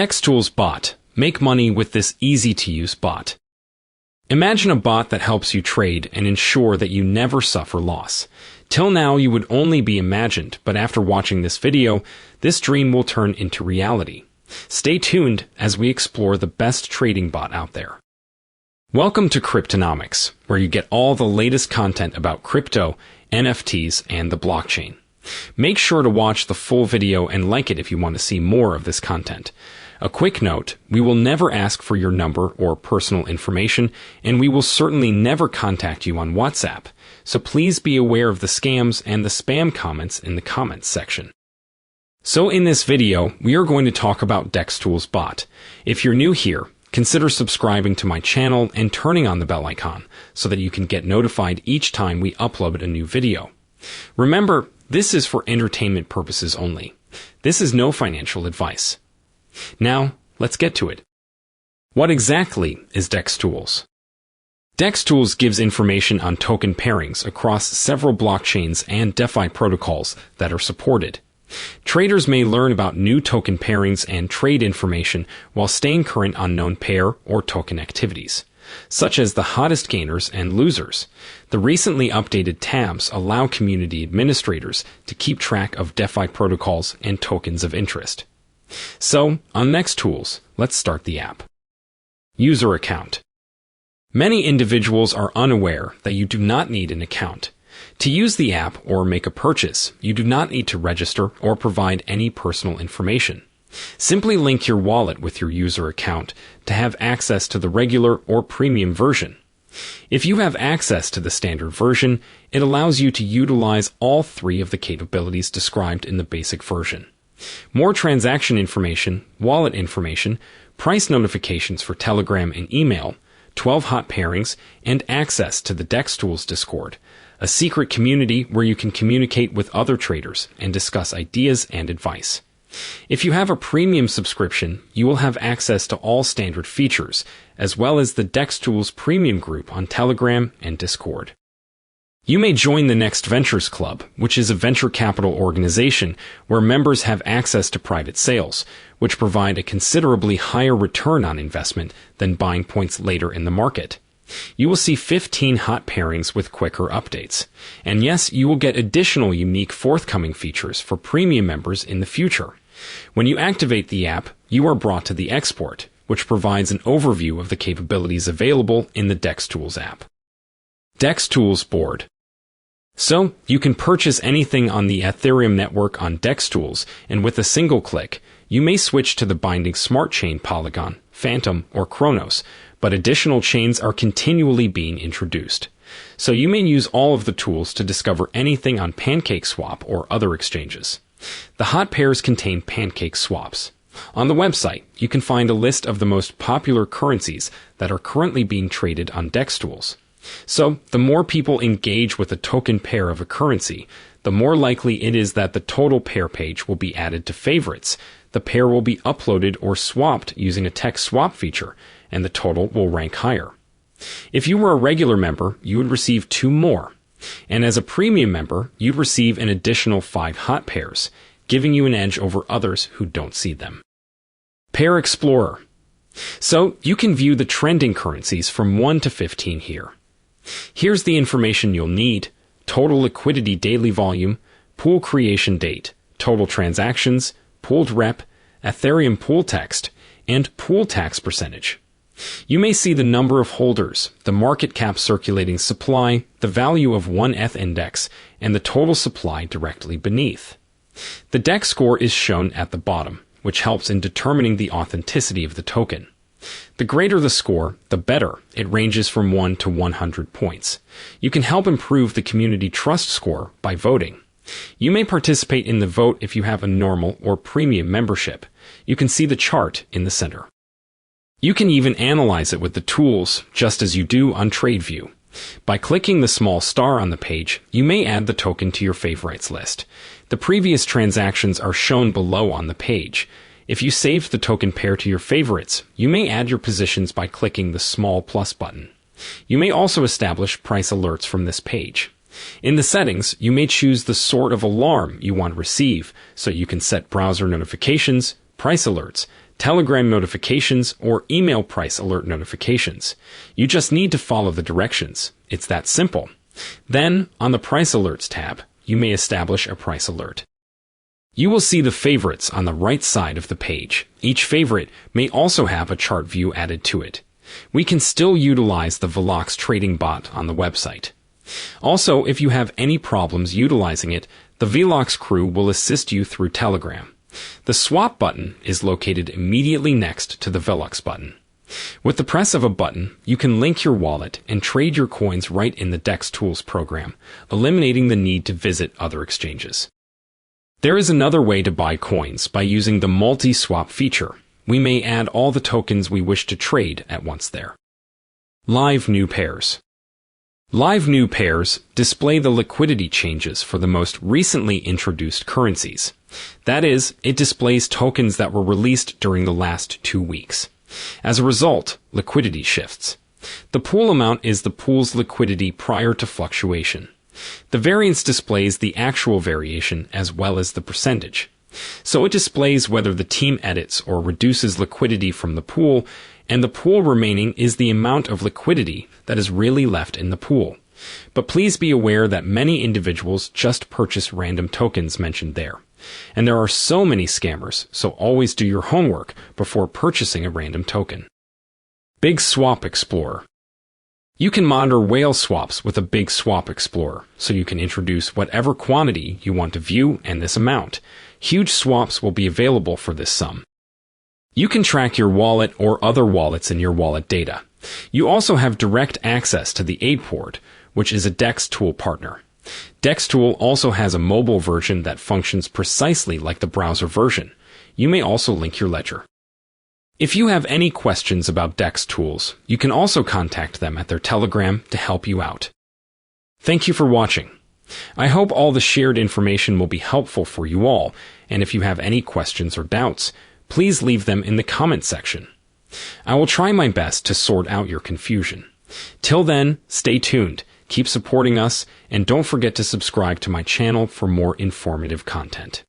Dextools Bot. Make money with this easy-to-use bot. Imagine a bot that helps you trade and ensure that you never suffer loss. Till now, you would only be imagined, but after watching this video, this dream will turn into reality. Stay tuned as we explore the best trading bot out there. Welcome to Cryptonomics, where you get all the latest content about crypto, NFTs, and the blockchain. Make sure to watch the full video and like it if you want to see more of this content. A quick note, we will never ask for your number or personal information, and we will certainly never contact you on WhatsApp, so please be aware of the scams and the spam comments in the comments section. So in this video, we are going to talk about Dextools Bot. If you're new here, consider subscribing to my channel and turning on the bell icon so that you can get notified each time we upload a new video. Remember, this is for entertainment purposes only. This is no financial advice. Now, let's get to it. What exactly is Dextools? Dextools gives information on token pairings across several blockchains and DeFi protocols that are supported. Traders may learn about new token pairings and trade information while staying current on known pair or token activities, such as the hottest gainers and losers. The recently updated tabs allow community administrators to keep track of DeFi protocols and tokens of interest. So, on Dextools, let's start the app. User account. Many individuals are unaware that you do not need an account. To use the app or make a purchase, you do not need to register or provide any personal information. Simply link your wallet with your user account to have access to the regular or premium version. If you have access to the standard version, it allows you to utilize all three of the capabilities described in the basic version. More transaction information, wallet information, price notifications for Telegram and email, 12 hot pairings, and access to the Dextools Discord, a secret community where you can communicate with other traders and discuss ideas and advice. If you have a premium subscription, you will have access to all standard features, as well as the Dextools Premium group on Telegram and Discord. You may join the Next Ventures Club, which is a venture capital organization where members have access to private sales, which provide a considerably higher return on investment than buying points later in the market. You will see 15 hot pairings with quicker updates. And yes, you will get additional unique forthcoming features for premium members in the future. When you activate the app, you are brought to the export, which provides an overview of the capabilities available in the Dextools app. Dextools Board. So, you can purchase anything on the Ethereum network on Dextools, and with a single click, you may switch to the binding smart chain Polygon, Phantom, or Kronos, but additional chains are continually being introduced. So you may use all of the tools to discover anything on PancakeSwap or other exchanges. The hot pairs contain pancake swaps. On the website, you can find a list of the most popular currencies that are currently being traded on Dextools. So, the more people engage with a token pair of a currency, the more likely it is that the total pair page will be added to favorites, the pair will be uploaded or swapped using a text swap feature, and the total will rank higher. If you were a regular member, you would receive 2 more. And as a premium member, you'd receive an additional 5 hot pairs, giving you an edge over others who don't see them. Pair Explorer. So, you can view the trending currencies from 1 to 15 here. Here's the information you'll need: total liquidity daily volume, pool creation date, total transactions, pooled rep, Ethereum pool text, and pool tax percentage. You may see the number of holders, the market cap circulating supply, the value of one ETH index, and the total supply directly beneath. The DEX score is shown at the bottom, which helps in determining the authenticity of the token. The greater the score, the better. It ranges from 1 to 100 points. You can help improve the community trust score by voting. You may participate in the vote if you have a normal or premium membership. You can see the chart in the center. You can even analyze it with the tools, just as you do on TradeView. By clicking the small star on the page, you may add the token to your favorites list. The previous transactions are shown below on the page. If you saved the token pair to your favorites, you may add your positions by clicking the small plus button. You may also establish price alerts from this page. In the settings, you may choose the sort of alarm you want to receive, so you can set browser notifications, price alerts, Telegram notifications, or email price alert notifications. You just need to follow the directions. It's that simple. Then, on the Price Alerts tab, you may establish a price alert. You will see the favorites on the right side of the page. Each favorite may also have a chart view added to it. We can still utilize the Velox trading bot on the website. Also, if you have any problems utilizing it, the Velox crew will assist you through Telegram. The swap button is located immediately next to the Velox button. With the press of a button, you can link your wallet and trade your coins right in the Dextools program, eliminating the need to visit other exchanges. There is another way to buy coins by using the multi-swap feature. We may add all the tokens we wish to trade at once there. Live New Pairs. Live New Pairs display the liquidity changes for the most recently introduced currencies. That is, it displays tokens that were released during the last 2 weeks. As a result, liquidity shifts. The pool amount is the pool's liquidity prior to fluctuation. The variance displays the actual variation as well as the percentage. So it displays whether the team edits or reduces liquidity from the pool, and the pool remaining is the amount of liquidity that is really left in the pool. But please be aware that many individuals just purchase random tokens mentioned there. And there are so many scammers, so always do your homework before purchasing a random token. Big Swap Explorer. You can monitor whale swaps with a Big Swap Explorer, so you can introduce whatever quantity you want to view and this amount. Huge swaps will be available for this sum. You can track your wallet or other wallets in your wallet data. You also have direct access to the ApeCoin, which is a Dextools partner. Dextools also has a mobile version that functions precisely like the browser version. You may also link your ledger. If you have any questions about Dextools, you can also contact them at their Telegram to help you out. Thank you for watching. I hope all the shared information will be helpful for you all, and if you have any questions or doubts, please leave them in the comment section. I will try my best to sort out your confusion. Till then, stay tuned, keep supporting us, and don't forget to subscribe to my channel for more informative content.